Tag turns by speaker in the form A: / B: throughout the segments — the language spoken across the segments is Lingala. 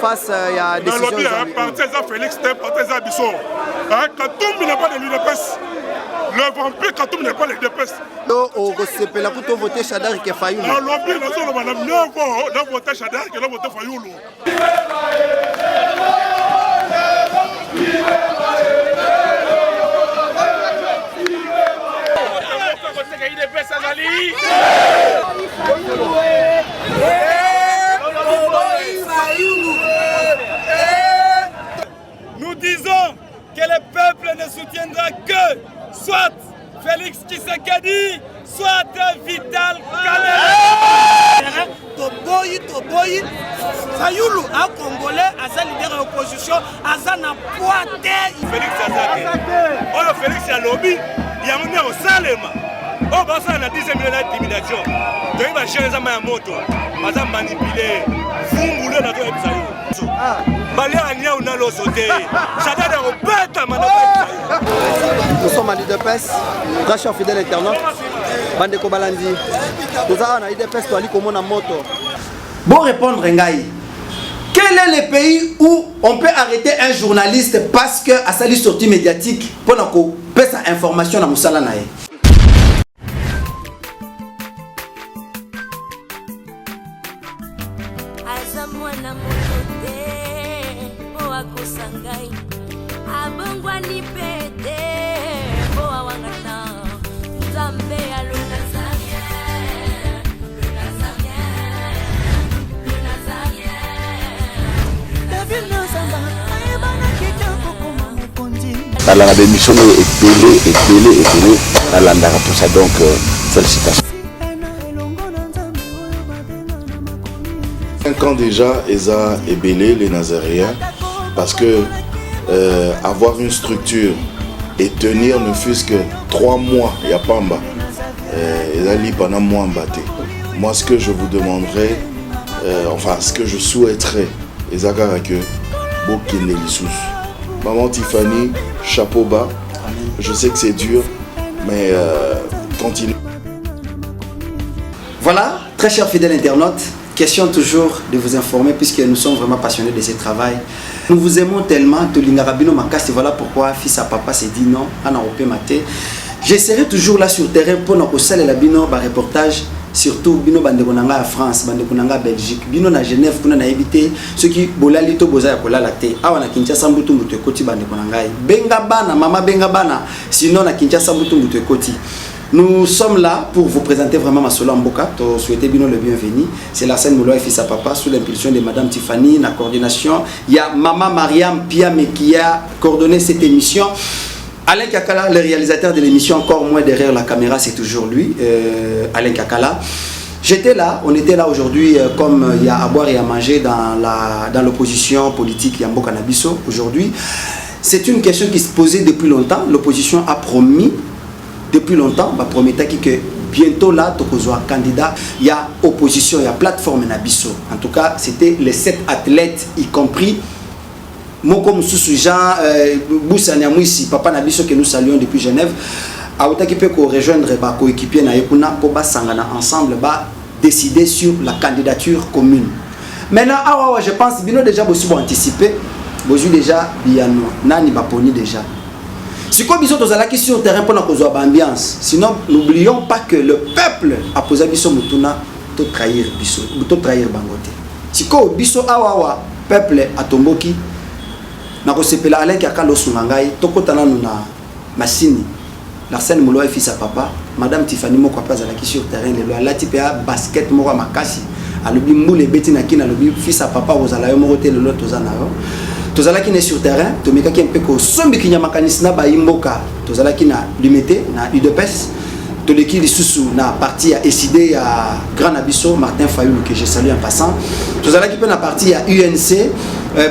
A: face à des décisions.
B: Félix Temp, Bisso. Katoum n'a pas de l'UDPS. Le vampire Katoum n'a pas de l'UDPS.
A: Au CPLA, pour voter Chadar qui est Fayoulou.
B: Non, l'objet, nous avons voté Chadar qui a voté Fayoulou.
C: Nous disons que le peuple ne soutiendra que soit Félix Tshisekedi, soit Vital Kamerhe. Toboyi, Fayoulou, un Congolais, à sa leader de l'opposition, à sa pointe.
B: Félix Azake. Oh, Félix Yalobi, il y a un au Salema. Oh, bah ça, on a 10 000 d'intimidation. Donc, il va chercher les amants à moto. Il va manipuler. Fumboulé dans le Psaïo. Baléa, on a l'eau sauté. J'adore les bêtes à Manapa.
A: Nous sommes à l'UDPS, très cher fidèle internaute. Bandeko Balandi. Nous avons à l'UDPS, tu as dit comment on a moto. Bon répondre, Ngaï. Quel est le pays où on peut arrêter un journaliste parce qu'à sa sortie médiatique, pour qu'on paie sa information dans Moussala Nae?
D: Dans la démission est belé, dans l'andara pour ça, donc félicitations.
E: 5 ans déjà, Eza est belé, les Nazaréens, parce que avoir une structure et tenir ne fût-ce que 3 mois, il n'y a pas en bas. Eza li pendant moi en batté. Moi, ce que je vous demanderais, enfin, ce que je souhaiterais, Eza que Bokine Lissous. Maman Tiffany, chapeau bas. Je sais que c'est dur, mais continue.
A: Voilà, très chers fidèles internautes, question toujours de vous informer puisque nous sommes vraiment passionnés de ce travail. Nous vous aimons tellement, Tolingarabino Makasi, voilà pourquoi fils à papa s'est dit non, à Naropé Maté. Je serai toujours là sur terrain pour nous saluer la bino par reportage. Surtout bino bandekonanga à France, bandekonanga à Belgique, bino na Genève pour na éviter ceux qui bolali to boza ya kolala te. Awa na Kinshasa mbutu mbutu ekoti bandekonanga. Benga bana, mama benga bana, sinon na Kinshasa mbutu mbutu ekoti. Nous sommes là pour vous présenter vraiment Masolo Mboka. To souhaiter bino le bienvenu. C'est la scène Mouloa et fils à papa sous l'impulsion de madame Tiffany, la coordination. Il y a maman Mariam Piame qui a coordonné cette émission. Alain Kakala, le réalisateur de l'émission, encore moins derrière la caméra, c'est toujours lui, Alain Kakala. J'étais là, on était là aujourd'hui, comme il y a à boire et à manger dans l'opposition politique Yamboka Nabiso aujourd'hui. C'est une question qui se posait depuis longtemps. L'opposition a promis, depuis longtemps, que bientôt là, Tokozoa candidat, il y a opposition, il y a plateforme Nabiso. En tout cas, c'était les 7 athlètes, y compris Moko Moussou Jean, Boussa Niamouissi, papa Nabiso que nous saluons depuis Genève, a qui peut rejoindre ma coéquipier Naekuna pour sangana ensemble, décider sur la candidature commune. Maintenant, je pense que nous déjà beaucoup anticipé, nous déjà Biano, Nani Baponi déjà. Si comme ils sont qui sur le terrain pour nous avoir ambiance, sinon n'oublions pas que le peuple a posé Biso Mutuna pour trahir Biso, pour trahir Bangote. Si comme Biso Awawa, peuple a tomboki. Na kosepela Alain Kakalo Sungangai tokotana na masini Larsen Mouloa fils à papa madame Tiffany moko pas à la qui sur terrain le la type basket moko makasi alobi mboule beti na kina alobi fils à papa ozala yo moko te le lot ozana yo tozala ki ne sur terrain tomeka ki mpe ko sombi kinya makanisna ba imboka tozala ki na limité na UDPS toleki lisusu na parti à Esidé à Grand Abisso Martin Fayoulou que je salue en passant tozala ki pe na parti à UNC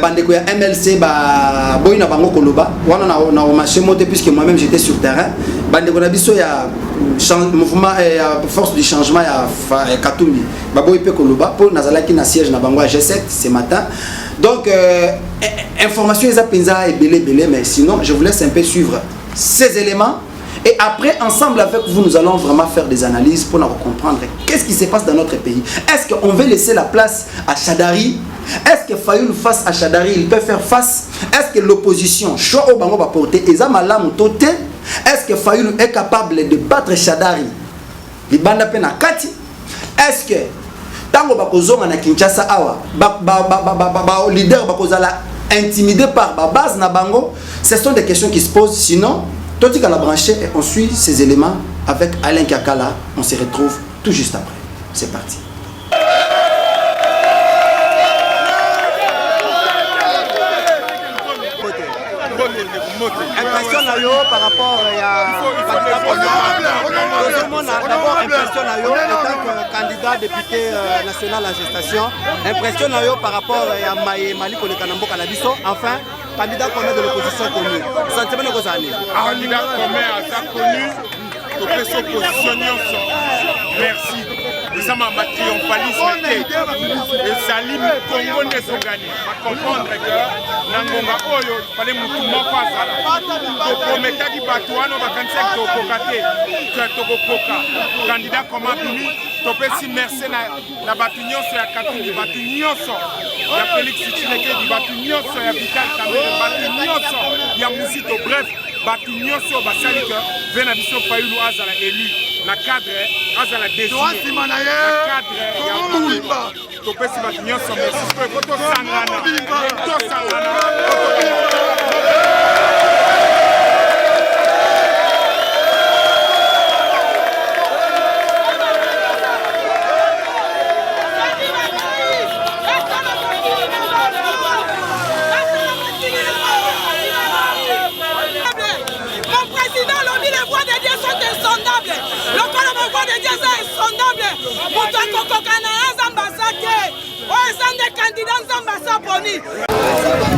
A: bandeko ya MLC ba boy na bango koloba wana na marché monté puisque moi-même j'étais sur terrain bandeko na biso ya mouvement force du changement ya Katumbi ba boy pe koloba pour nazalaki na siège na bango à G7 ce matin donc information eza penza et belé mais sinon je vous laisse un peu suivre ces éléments et après ensemble avec vous nous allons vraiment faire des analyses pour comprendre qu'est-ce qui se passe dans notre pays. Est-ce qu'on veut laisser la place à Chadari Est-ce que Fayoulou face à Chadari, il peut faire face? Est-ce que l'opposition, choix au bango va porter, et Zamalam Toté, est-ce que Fayoulou est capable de battre Chadari? Il banda pena kati. Est-ce que tango bakozonga na Kinshasa awa, leader bakozala intimidé par ba base na bango? Ce sont des questions qui se posent. Sinon, Totika la branché et on suit ces éléments avec Alain Kakala. On se retrouve tout juste après. C'est parti. Impression par rapport d'abord impression en tant que candidat député national en gestation, impression par rapport à Mali pour le Kanamboka Nabiso, enfin candidat commun de l'opposition connue. Sentiment de Rosani.
F: Candidat commun à ça connu, tu peux s'oppositionner ensemble. Merci. Nous sommes en triomphalisme. Et Salim Congo ne sont gagnés. À comprendre que Nangonga Oyo, il fallait moutouma pas ça. Pour promettre qu'il va tout en 25 candidat comme Abimi, tu peux s'immerser dans la bataille sur la Katoubi, la bataille sur la Félix Tchileke, la bataille sur la Vital Kamere, la bataille sur la Moussito, bref. Batunyon sur Basalika, Venabiso Fayoulou Azala élu, la cadre Azala désigné, la cadre Yaboumba, Topesi Batunyon sur Messi, Koto Sangrana, Koto Sangrana.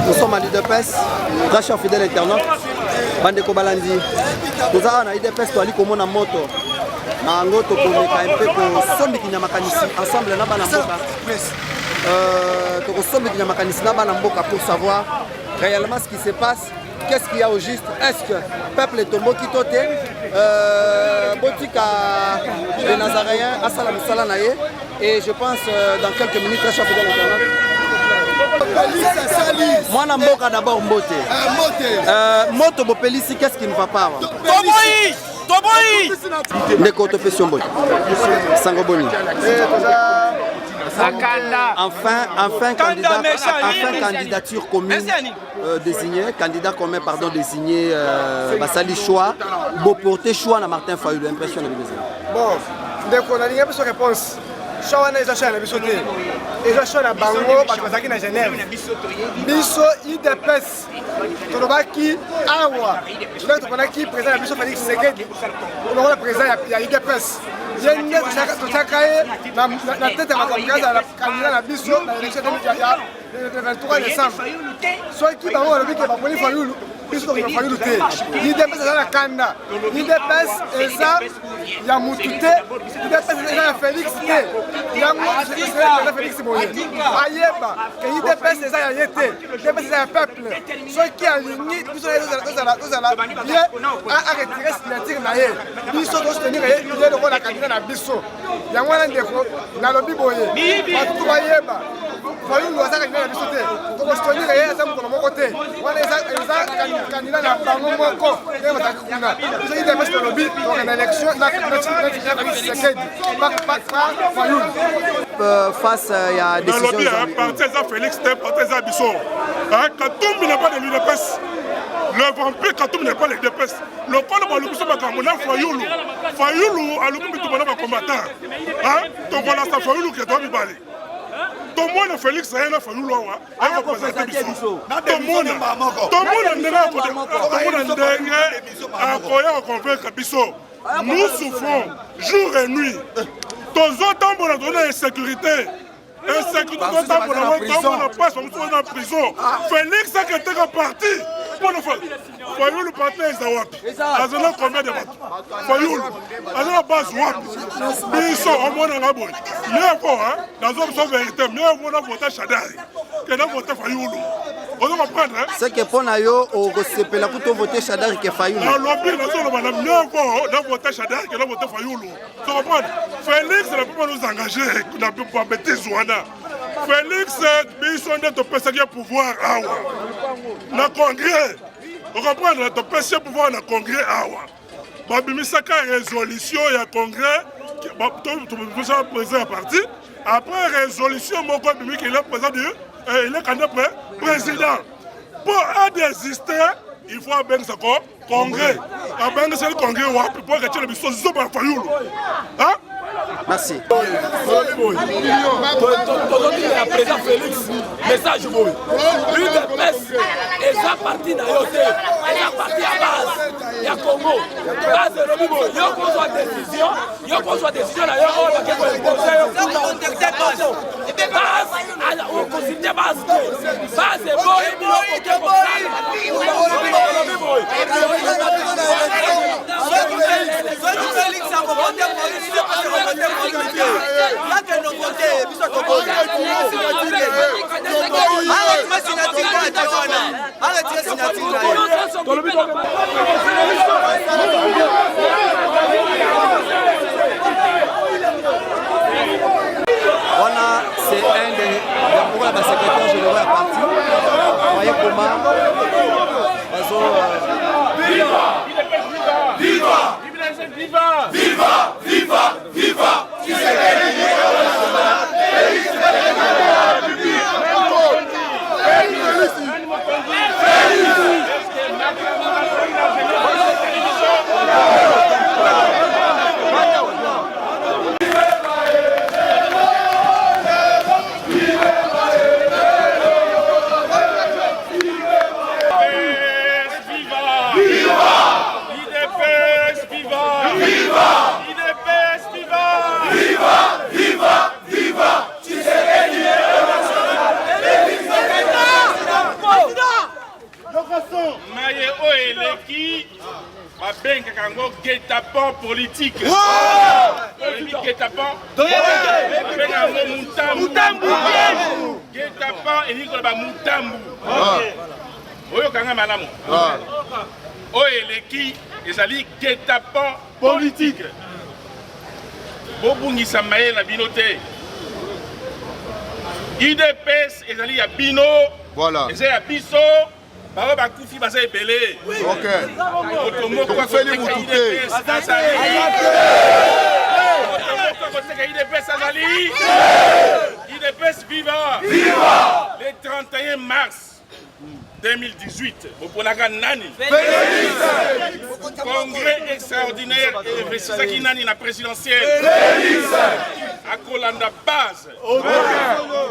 A: Nous sommes à l'IDPS, très fidèle internaute, Bandeko Balandi. Nous avons à l'IDPS pour aller comme on a moto. Nango to komeka un peu pour sombi kinamakanisi ensemble na bana mboka. To sombi kinamakanisi na bana mboka pour savoir réellement ce qui se passe. Qu'est-ce qu'il y a au juste? Est-ce que le peuple est tombé qui tote? Botika les Nazaréens à Salam Salanaye. Et je pense dans quelques minutes, très cher fidèle internaute. Moi, Namboka d'abord Mbote. Moto Bopelisi, qu'est-ce qui ne va pas? Toboyi Ndeko Topession Mbote. Sangoboni. Enfin candidature commune désignée, candidat commun pardon désigné Basali choix, beau porter choix na Martin Fayoulou, impression de Bézé.
G: Bon, Ndeko na ligne sur réponse. Choix na ezachana na biso te. Ezachana bango bato bazaki na Genève. Biso IDPS. Tolobaki awa. Là to konaki président na biso Félix Tshisekedi. On aura président ya IDPS. Yende tochakaye na tête ya makamikaza la candidat na biso na élection de 23 décembre. Soit qui bango lobi ke baponi Fayoulou. Biso to Fayoulou te. IDPS eza na kanda. IDPS eza ya mutute. IDPS eza ya Félix te. Yango c'est Félix Moye. Ayeba que IDPS eza ya yete. IDPS eza ya peuple. Soit qui a ligné biso ozala bien à retirer signature na ye. Biso to soutenir ye le la candidat na biso. Yango na ndeko na lobi boye. Batu bayeba. Fayoulou azaka na biso te. To soutenir ye eza mkono moko te. Wana eza candidat na bango moko. Ne bataka kuna. Biso IDPS to lobi to na élection na
A: face à des décisions.
B: Félix Té, parti Bisso. Katoum n'est pas de l'UDPS. Le vampire Katoum n'est pas de l'UDPS. Le pôle de l'Ubiso Bakamona, Fayoulou. Fayoulou a l'Ubiso de combattant. Donc voilà, c'est Fayoulou qui doit me parler. Tout le monde Félix rien à Fayoulou. A représenté Bisso. Tout le monde a convaincre Bisso. Nous souffrons jour et nuit. Tous autant pour la donner insécurité. Insécurité, autant pour la passe, on est en prison. Félix est parti. Fayoulou parti à Zawapi. Azana combien de bateaux? Fayoulou. Azana base Wapi. Bisso, au moins dans la boîte. Mieux encore, dans une vérité, mieux vaut la voter Chadari que de voter Fayoulou. On doit comprendre.
A: C'est que pour Nayo, on va voter Chadari que Fayoulou.
B: Le lobby, mieux encore de voter Chadari que de voter Fayoulou. Tu comprends? Félix ne peut pas nous engager pour bêter Zouana. Félix biso nde topesaki pouvoir awa na congrès. On comprend que topesi pouvoir na congrès awa. Babimisaka résolution ya congrès tout président à parti. Après résolution moko bimi qu'il est président il est candidat président. Pour désister, il faut bien ça congrès. Bien c'est le congrès pour que tu le biso zo ba fayulu. Hein?
A: Merci.
C: Le président Félix, message boy. L'UDPS est sa partie d'Ayote, est sa partie à base. Il y a Congo. Base de l'Obibo, il y a qu'on soit décision d'ailleurs, on va imposer. Base, on considère base. Base est boy, il
A: c'est un des secrétaires généraux à parti. Voyez comment
B: Viva! Viva! Viva! Viva! Viva! Viva!
F: Kango guet-apens politique. Guet-apens. Mutambu. Guet-apens et Nicolas Mutambu. Oyo kanga malamu. Oyo eleki ezali guet-apens politique. Bobungi samaye la binote. IDPS ezali ya bino. Voilà. Ezali ya biso. Baro bakufi basa epele. OK. Otomoko kwa koteka IDPS azali. Otomoko kwa koteka IDPS azali. IDPS viva. Viva. Le 31 mars 2018 oponaka nani? Félix. Congrès extraordinaire et Saki nani na présidentielle. Félix. Akolanda base.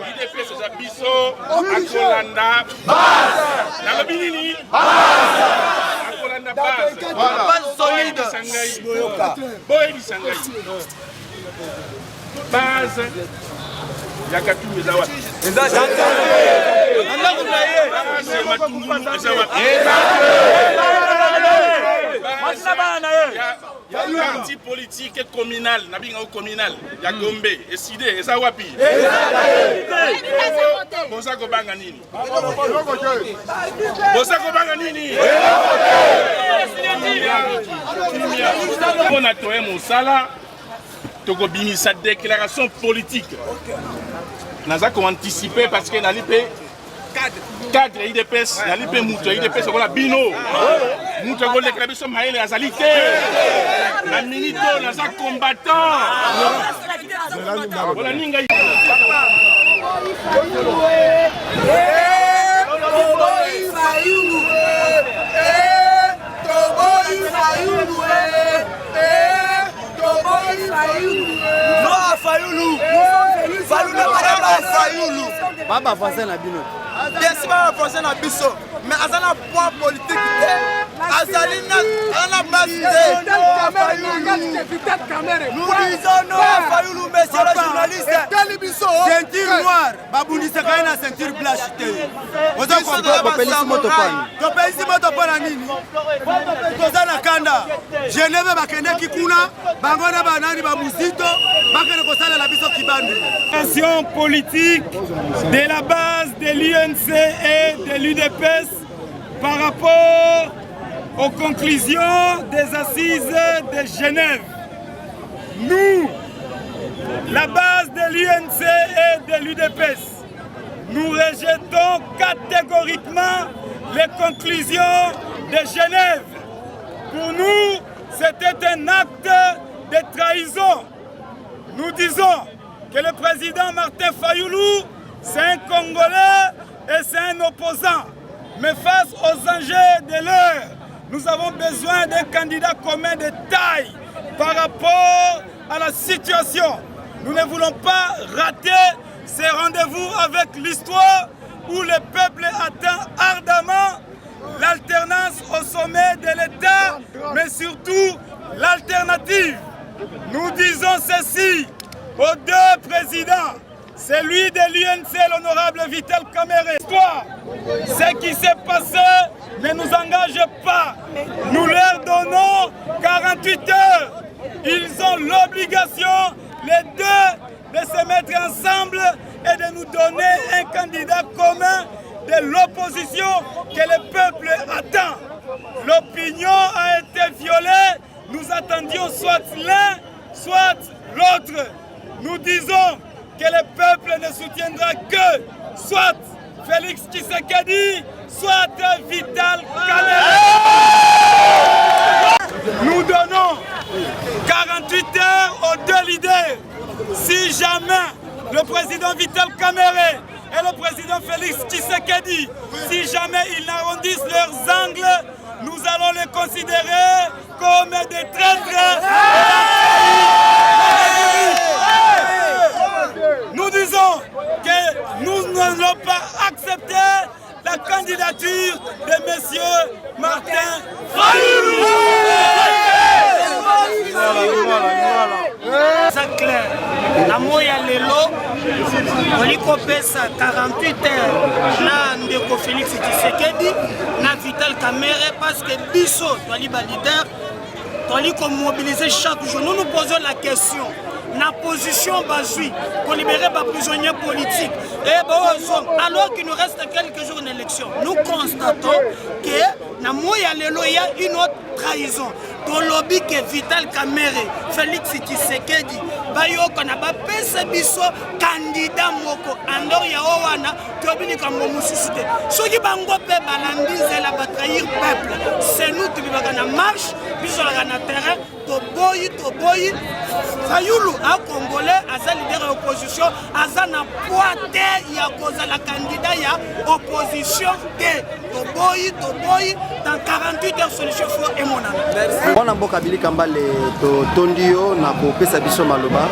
F: IDPS eza biso akolanda base. Na lobinini base. Akolanda base. Base solide. Boy bisangai. Base. Yakatu ezawa. Parti politique communal, nabinga communal, ya Gombe, eside, eza wapi? Bosa ko banga nini? Bosa ko banga nini? On a toé mosala, toko binisa déclaration politique. Naza ko anticiper parce que nalipe cadre IDPS nalipe muto IDPS ko la bino muto ko déclarer biso maele azali te na minito naza combattant wala ninga
A: Baba voisin na bino.
G: Bien sûr, baba voisin na biso, mais azana poids politique. Azalina, ana base. Nous disons non à Fayoulou, monsieur le journaliste. Ceinture noire, babundi se kaina ceinture blanche. Oza ko
A: Topelisi motopani.
G: Topelisi motopani nini? Kozana kanda. Genève bakende kikuna, bangona banani ba muzito, bakende kosala la biso kibandi.
C: Action politique de la base de l'UNC et de l'UDPS par rapport aux conclusions des assises de Genève. Nous, la base de l'UNC et de l'UDPS, nous rejetons catégoriquement les conclusions de Genève. Pour nous, c'était un acte de trahison. Nous disons que le président Martin Fayoulou, c'est un Congolais et c'est un opposant. Mais face aux enjeux de l'heure, nous avons besoin d'un candidat commun de taille par rapport à la situation. Nous ne voulons pas rater ces rendez-vous avec l'histoire où le peuple attend ardemment l'alternance au sommet de l'État, mais surtout l'alternative. Nous disons ceci aux deux présidents, celui de l'UNC, l'honorable Vital Kamerhe. Ce qui s'est passé ne nous engage pas. Nous leur donnons 48 heures. Ils ont l'obligation, les deux, de se mettre ensemble et de nous donner un candidat commun de l'opposition que le peuple attend. L'opinion a été violée. Nous attendions soit l'un, soit l'autre. Nous disons que le peuple ne soutiendra que soit Félix Tshisekedi, soit Vital Kamerhe. Nous donnons 48 heures aux deux leaders. Si jamais le président Vital Kamerhe et le président Félix Tshisekedi, si jamais ils n'arrondissent leurs angles, nous allons les considérer comme des traîtres. Nous disons que nous n'allons pas accepter la candidature de M. Martin Fayoulou.
H: C'est clair. La moya lelo, on y compesa 48 heures na ndeko Félix Tshisekedi, na Vital Kamerhe parce que biso, toi li leader, toi li mobiliser chaque jour. Nous nous posons la question. La position basée pour libérer les prisonniers politiques. Et bon, alors qu'il nous reste quelques jours d'élection, nous constatons que dans il y a une autre trahison. Dans le lobby que Vital Kamerhe, Félix Tshisekedi, Bayoko n'a pas pensé biso candidat moko. Andor ya owana, tobini kambo mususite. Ceux qui bango pe balandize la trahir peuple. C'est nous qui vivons dans la marche, biso la na terrain, toboyi. Fayoulou, un Congolais, un leader de l'opposition, un poids ya cause la candidat ya opposition Toboyi, dans 48 heures solution faut et mon ami.
A: Bon amboka Billy Kambale to tondio na kopesa biso maloba.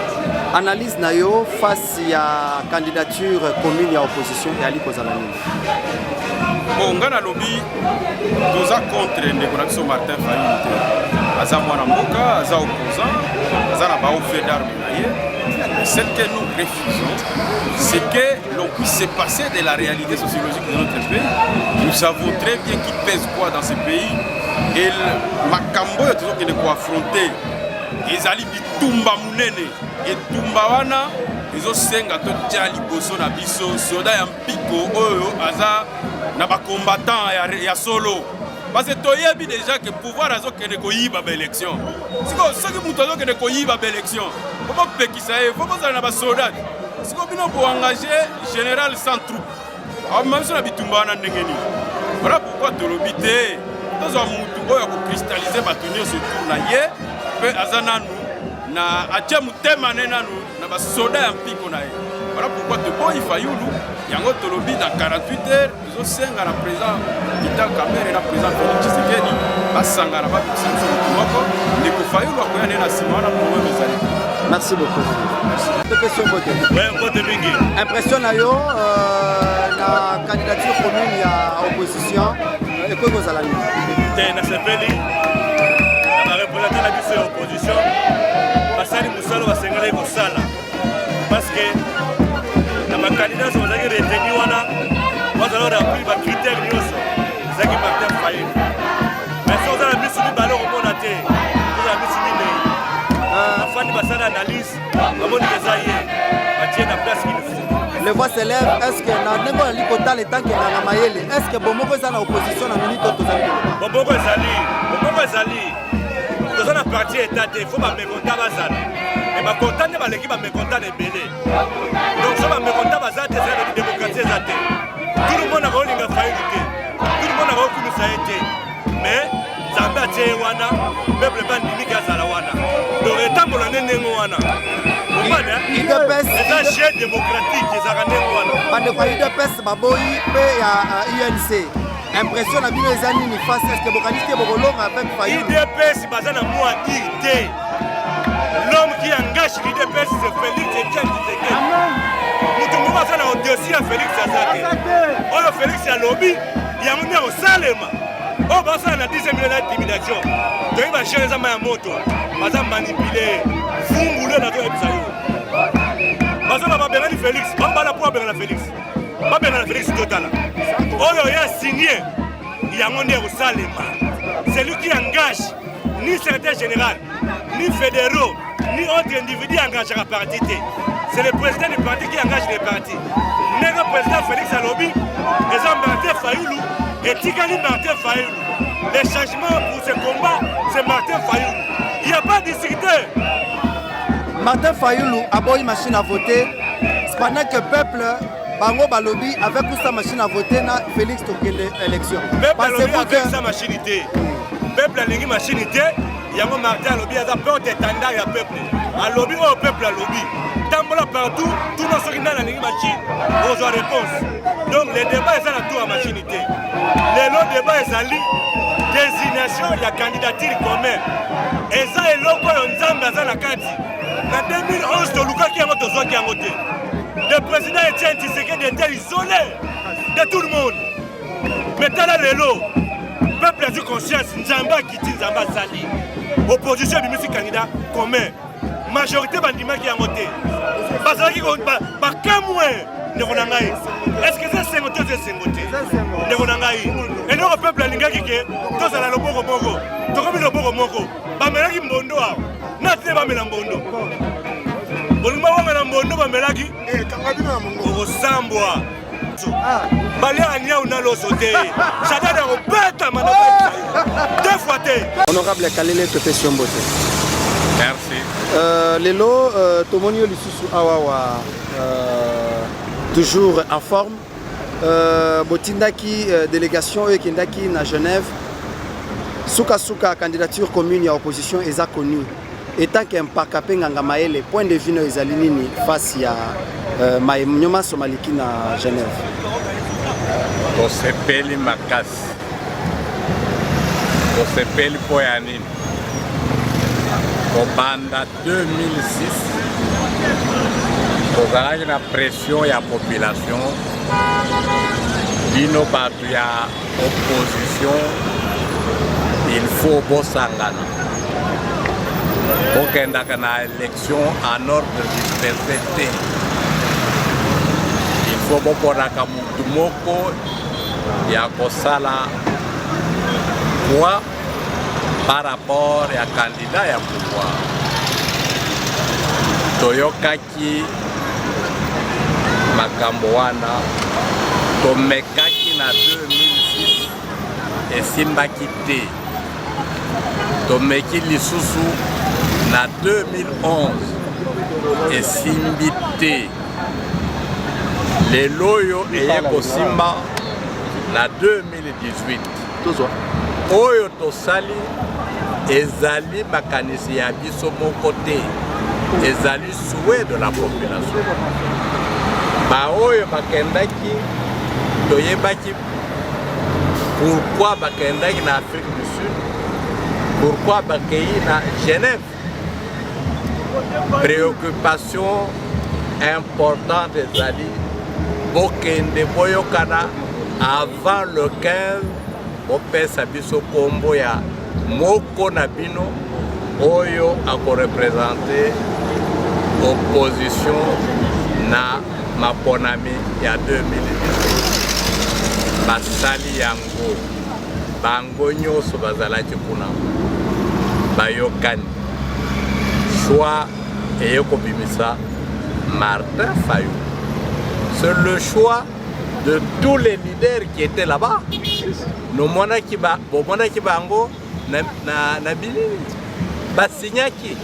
A: Analyse na yo face à candidature commune ya opposition et ali kozala nini.
F: Bon ngana lobby doza contre ndeko na biso Martin Fayoulou. Aza mwana mboka, aza opposant, aza na ba offre d'armes na ye. Ce que nous refusons, c'est que l'on puisse se passer de la réalité sociologique de notre pays. Nous savons très bien qui pèse quoi dans ce pays. Et Makambo est toujours qu'il faut affronter. Ils allaient bitumba munene. Et tumba wana, ils ont senga to tjali boso na biso, soda ya mpiko oyo aza na ba combattant ya solo. Parce que tu as déjà que le pouvoir a été koyiba élection. Si vous avez koyiba élection, comment peut qu'il s'aille? Faut pas avoir des soldats. Si vous avez engagé général sans troupes, même si vous avez bitumba. Voilà pourquoi tu as l'obité. Dans un moutou, il faut cristalliser Batunio ce tour là. Puis azana nous na atia mutema nena nous na soldats en pico na. Voilà pourquoi tu boy Fayoulou. Yango tolobi dans 48 heures, nous sommes à la présence Vital Kamerhe et la présence Félix Tshisekedi. Basanga na ba bisanso moko, ndeko Fayoulou akoya na simana pour mes amis.
A: Merci beaucoup. Question côté.
B: Ouais, côté mingi.
A: Impression na yo la candidature commune ya opposition et quoi vous allez
B: dire? Na sepeli na représenter la biso opposition. Basali musalo basengala ko sala. Parce que ma candidat sont retenus wana on a appris les critères nyonso zaki Martin Fayoulou mais si on a mis sur le ballon au monde até on a mis sur le afin de passer l'analyse comment les aïeux attirer la place qu'il faut.
A: Les voix s'élèvent. Est-ce que na ndeko ali kota le temps que na mayele est-ce que bomoko za na opposition na minute to zali
B: bomoko ezali dans la partie état il faut pas mécontent bazala mais ba content ba l'équipe ba mécontent de belé donc ça ba mécontent bazala c'est la démocratie démocratie eza te. Tout le monde a kolinga failli te. Tout le monde a kokumisa ye te. Mais Nzambe atie ye wana, peuple bandimiki azala wana. Donc etambola ndenge wana. C'est un chef démocratique ezalaka ndenge wana.
I: Bandeko ya UDPS baboyi mpe ya UNC. Impression na bino eza nini face est-ce que bokanisi te bokolonga avec Fayulu?
B: UDPS baza na mwa irité. L'homme qui engage l'UDPS c'est Félix Etienne Tshisekedi. Mutu moko aza na dossier ya Félix Azake. Oyo Félix alobi yango nde osalema. Oyo basala na 10e million d'intimidation. Toyebi bashene eza maya moto. Baza manipule. Fungule na toyebisa yo. Baza babengani Félix. Bambala po abengana Félix. Babengana Félix totala. Oyo ya signé yango nde osalema. C'est lui qui engage ni secrétaire général, ni fédéraux, ni autres individus engagés à la partie. C'est le président du parti qui engage les partis. Le président Félix Alobi, les hommes Martin Fayulu et Tikali Martin Fayulu. Les changements pour ce combat, c'est Martin Fayulu. Il n'y a pas de distributeur.
I: Martin Fayulu a beau une machine à voter, pendant que le peuple, Bango Balobi, avec sa machine à voter, na Félix Tokende élection.
B: Pensez-vous avec sa machinité? Peuple a une machinité, il y a un Martin Alobi, il y a un peuple d'étendard, il y a un peuple. Alobi, au peuple Alobi. Tambola partout, tout le monde qui a une machine, on a réponse. Donc les débats, ils sont à tout à machinité. Les lots débats, ils sont désignation, il y a candidature commune. Et ça, il y a un kati. En 2011, Toluka qui a voté. Le président Etienne Tshisekedi était isolé de tout le monde. Maintenant, les lots, le peuple a eu conscience, Nzamba Kiti, Nzamba Sali. Opposition du monsieur candidat commun. Majorité bandima qui a voté. Parce que est-ce que c'est 50 ou c'est 50? Et nous, le peuple a dit que tout ça, le bon moko. Tout comme le bon moko. Bamelaki Mbondo. N'a-t-il pas Mélambondo? Boluma Mélambondo, Bamelaki. Au Samboa. Balia Ania ou Nalo sauté. Chada de Robert, deux fois.
I: Honorable Kalele Topé Siombote.
B: Merci.
I: Lelo, Tomonio Lissusu Awawa, toujours en forme. Botindaki, délégation Ekindaki na Genève. Souka candidature commune à opposition est connue. Étant qu'un pakapé Ngangamaele, point de vue Ezalinini face à Maïmnyoma Somaliki na Genève.
J: Tosepeli Makasi. Tosepeli Poyanini. Kobanda 2006, tozalaki na pression ya population, bino bato ya opposition, il faut bosangana. Bokendaka na élection en ordre dispersé te. Il faut boponaka mutu moko ya kosala kwa par rapport à candidat et à pouvoir. Toyokaki Makamboana, Tomekaki na 2006 et Simbaki te. Tomeki Lisusu na 2011 et Simbi te. Les loyo et Yeko Simba na 2018. Oyo tosali ezali makanisi ya biso moko te, ezali souhait de la population. Ba oyo bakendaki toyebaki pourquoi bakendaki na Afrique du Sud, pourquoi bakei na Genève. Préoccupation importante ezali bokende boyokana avant le 15 opesa biso kombo ya moko na bino oyo akorepresente opposition na maponami ya 2018. Basali yango bango nyonso bazalaki kuna bayokani choix eyokobimisa Martin Fayulu. C'est le choix de tous les leaders qui étaient là-bas. Nous monaki bango na bilili basignaki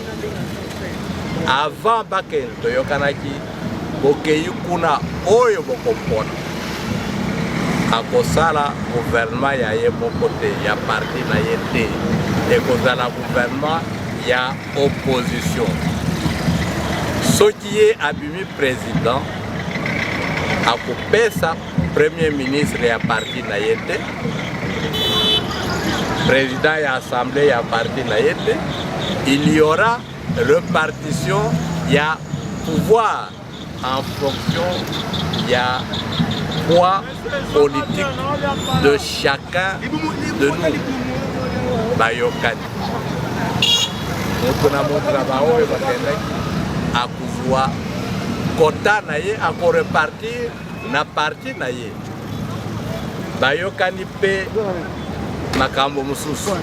J: avant bakel toyokanaki bokei kuna oyo bokompona akosala gouvernement ya ye moko te ya parti na ye te ekozala gouvernement ya opposition soki ye abimi président akopesa premier ministre ya parti na ye te président ya assemblée ya parti na ye te il y aura répartition ya pouvoir en fonction ya poids politique de chacun de nous bayokani moto na moto na baoyo bakendaki akuzwa kota na ye akorepartir na parti na ye bayokani mpe makambo mosusu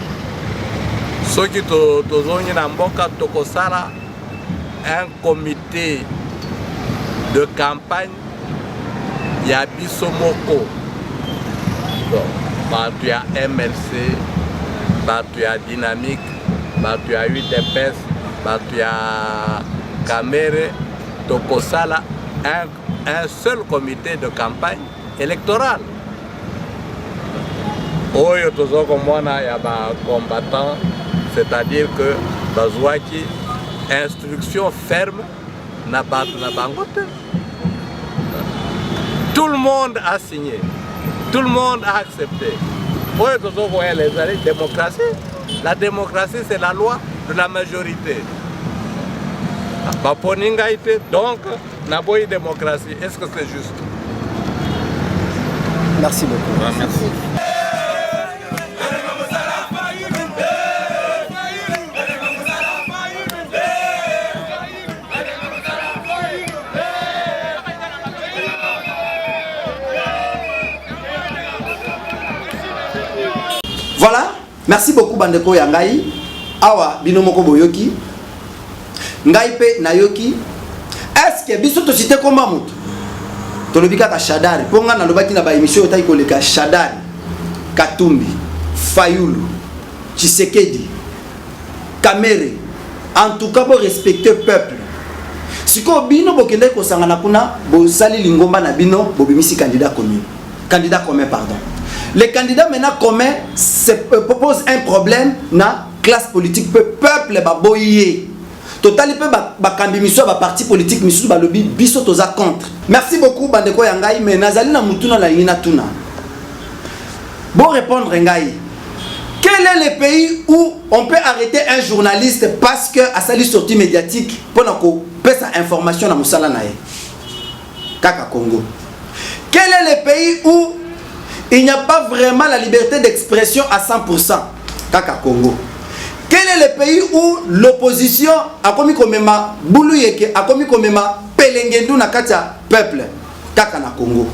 J: soki tozongi na mboka tokosala un comité de campagne ya biso moko bato ya MLC bato ya Dynamique bato ya UDPS bato ya Kamere tokosala un seul comité de campagne électorale oyo tozokomona ya bacombattant c'est-à-dire que bazwaki instruction ferme na bato na bango te. Tout le monde a signé, tout le monde a accepté. Oyo tozokoya les démocratie. La démocratie c'est la loi de la majorité. Baponingaïté donc naboyi démocratie. Est-ce que c'est juste?
I: Merci beaucoup.
J: Merci.
A: Voilà, merci beaucoup Bandeko Yangai. Awa binomoko boyoki. Ngai pe nayoki. Est-ce que biso to cité komba mutu? Tolobika ka Shadari. Ponga na lobaki na ba émission yotai koleka Shadari. Katumbi, Fayulu, Tshisekedi, Kamere. En tout cas, pour respecter le peuple. Si ko bino bokende ko sangana kuna bo sali lingomba na bino bo bimisi candidat commun. Candidat commun pardon. Les candidats maintenant communs proposent un problème na classe politique peuple baboyé. Total pe ba kambi miso ba parti politique miso ba lobby biso toza contre. Merci beaucoup Bandeko Yangai mais nazali na mutuna la yina tuna. Bon répondre Ngai. Quel est le pays où on peut arrêter un journaliste parce que à sa sortie médiatique pour qu'on passe sa information à Moussala Nae? Kaka Congo. Quel est le pays où il n'y a pas vraiment la liberté d'expression à 100%? Kaka Congo. Quel est le pays où l'opposition a commis comme ma Bouluyeke a commis comme ma Pelengendu na katia peuple? Kaka na Congo.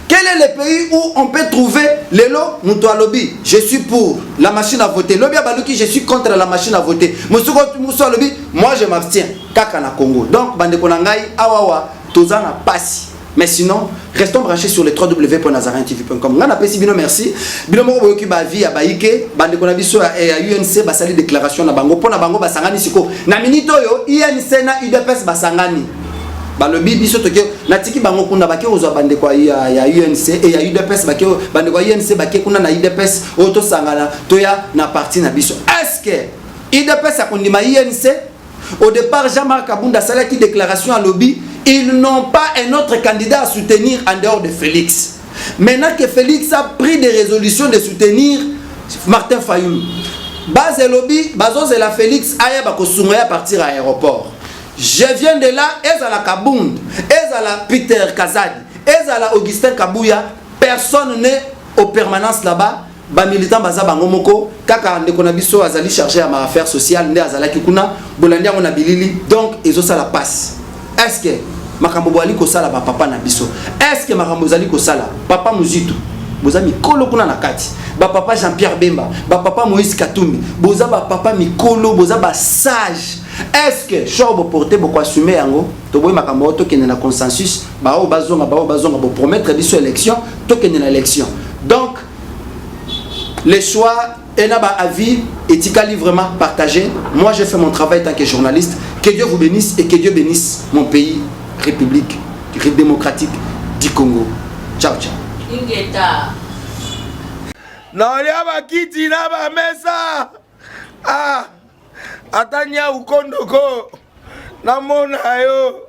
A: Quel est le pays où on peut trouver les lots Moutoua Lobby? Je suis pour la machine à voter. Lobby Abaluki, je suis contre la machine à voter. Moutoua Lobby, moi je m'abstiens. Kaka na Congo. Donc, Bandeko Nangai, Awawa, Tozana Passi. Mais sinon, restons branchés sur les www.nazarentv.com. Ngana pesi bino merci. Bino moko boyoki ba vie ya baike, Bandeko na biso ya UNC basali déclaration na bango pona bango basangani siko. Na minute oyo UNC na UDPS basangani. Balobi biso toke natiki bango kuna bake ozwa Bandeko ya UNC et ya UDPS bake Bandeko ya UNC bake kuna na UDPS oto sangana toya na parti na biso. Est-ce que UDPS a kondima UNC? Au départ Jean-Marc Kabunda salaki déclaration à lobby, ils n'ont pas un autre candidat à soutenir en dehors de Félix. Maintenant que Félix a pris des résolutions de soutenir Martin Fayulu, base lobby bazos et la Félix aya bakosungaya partir à l'aéroport. Je viens de là, ezala Kabund, ezala Peter Kazadi, ezala Augustin Kabouya, personne n'est aux permanences là-bas. Ba militant baza bango moko kaka ndeko na biso azali chargé à ma affaire sociale nde azala kikuna bolandi ngo na bilili donc ezo sala passe. Est-ce que makambo boali ko sala ba papa na biso? Est-ce que makambo zali ko sala papa Muzitu boza mikolo kuna na kati ba papa Jean-Pierre Bemba ba papa Moïse Katumbi boza ba papa mikolo boza ba sage? Est-ce que chobo porter beaucoup assumer yango to boy makambo to kene na consensus ba o bazonga bo promettre biso élection to kene na élection? Donc les choix et n'a pas avis éthiquement vraiment partagé. Moi j'ai fait mon travail en tant que journaliste. Que Dieu vous bénisse et que Dieu bénisse mon pays, République République démocratique du Congo. Ciao, ciao.
K: Ingeta.
C: Naolia bakiti na ba mesa. Ah. Atanya ukondoko. Namona yo.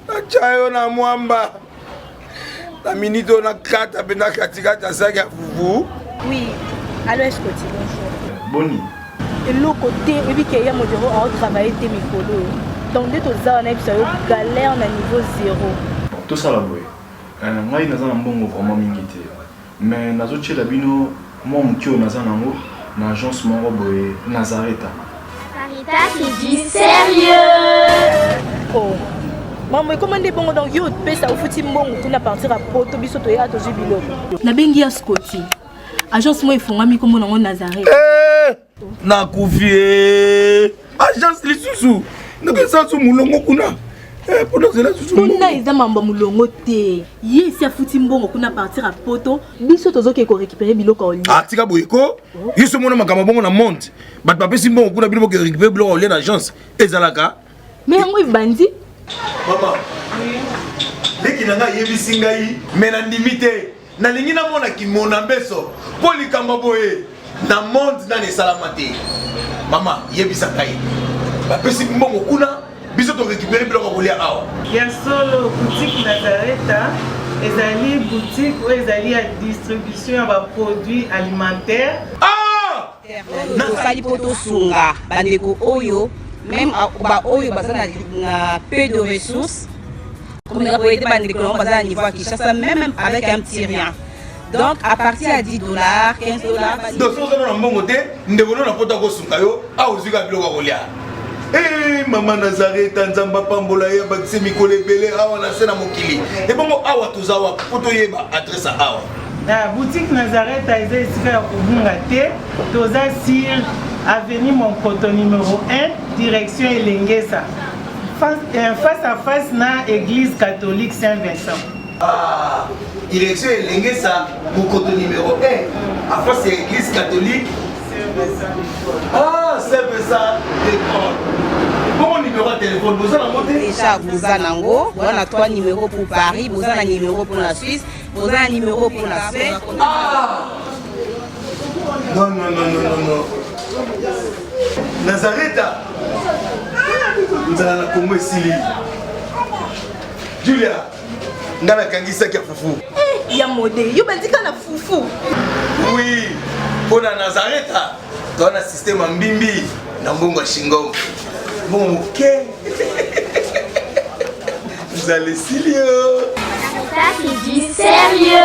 C: Nachayo na mwamba. La minute on a 4 pena katikata saga fufu.
L: Oui. Allô, est-ce que tu bonjour.
M: Boni.
L: Et l'autre côté, et puis qu'il y a mon bureau à travailler tes micros. Donc dès que tu as un galère na niveau 0.
M: Tout ça là boy. Moi il naza mbongo vraiment mingité. Mais nazo tchela bino moi mukio naza nango na agence moko boy Nazareta.
N: Sarita qui dit sérieux.
L: Oh. Maman, comment est bon donc yo pèse au fouti mbongo pour na partir à poto biso to ya to jibilo.
O: Na bengi ya Scotty. Agence moi ifongami comme nango Nazareta.
C: Na kufie. Agence lisusu. Ndeke sansu mulongo kuna. Pour cela susu.
O: Kuna eza mamba mulongo te. Yesi afuti mbongo kuna partir à poto biso tozoke ko récupérer biloko oli.
C: Atika boyeko. Yiso mona makamba bongo na monte. Bat papesi mbongo kuna biloko ko récupérer biloko oli na agence. Ezalaka.
O: Mais yango ibandi.
C: Maman. Leki nanga yebisi ngai mena ndimite. Na lingi na mona ki mona beso. Poli kamba boye. Na monde na ne salamate. Mama yebisa ngai. Bapesi mbongo kuna biso to récupérer biloko kolia awa.
P: Ya solo boutique Nazareta ezali boutique ou ezali à distribution ya produits alimentaires.
C: Ah!
K: Nasali poto sunga bandeko oyo même ba oyo bazana na peu de ressources. Comme la poété bandeko on bazana niveau Kinshasa même avec un petit rien. Donc à partir à $10, $15.
C: Donc si vous avez un bon côté, nous devons nous apporter au sungayo à ozuga biloko kolia. Eh maman Nazareta nzamba pambola ya bakise mikole belé awa na sena mokili. Et bongo awa tozawa poto yeba adresse awa.
P: La boutique Nazareta est ici à Obungate, toza sur avenue Monkoto numéro 1, direction Elengesa. Face à face na église catholique Saint-Vincent.
C: Ah, direction Elengesa, Monkoto numéro 1, à face de l'église catholique. Ah, c'est ça, d'accord. Bon numéro de téléphone, vous avez monté
K: déjà, vous avez on a 3 numéros pour Paris, vous avez un numéro pour la Suisse, vous avez un numéro pour la Suède.
C: Ah! Non. Nazareta. Vous allez la Congo Sili. Julia, ngana kangisa kia fufu.
L: Ya modé, yo bandika na fufu.
C: Oui, pour la Nazareta, dans un système en bimbi, dans Bongo Shingo. Bon, ok. Vous allez Silio.
N: Sarita qui dit sérieux.